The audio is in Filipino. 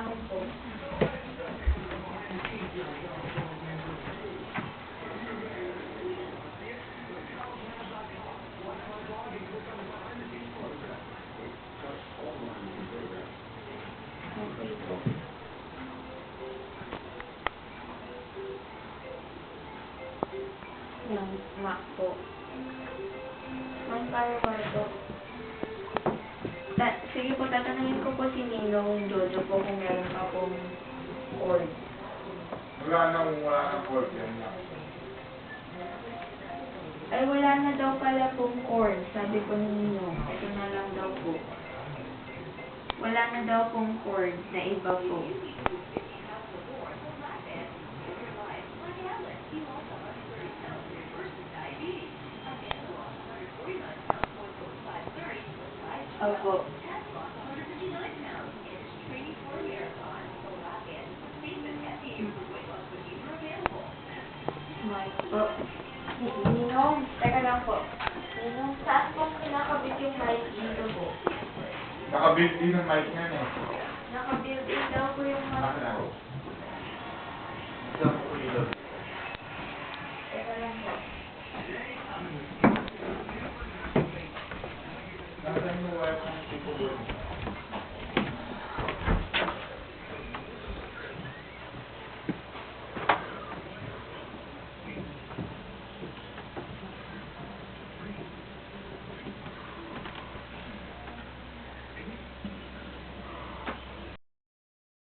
akin po. Okay po. Yung Mac po. Ang firewall po. Sige po, tatanungin ko po si Ninong Jojo po kung meron pa pong cord. Wala nang cord yan na. Ay, wala na daw pala pong cord, sabi po ni Ninong. Ito na lang daw po. Wala na daw pong cord na iba po. Opo. Mic po. Ninong, teka lang po. Ninong, saan po kinakabit yung mic dito po? Nakabuild din ang mic niyan eh. Nakabuild-in daw po yung mic po. Isang ulo. Teka lang po. Nasaan yung wire ng tipo doon?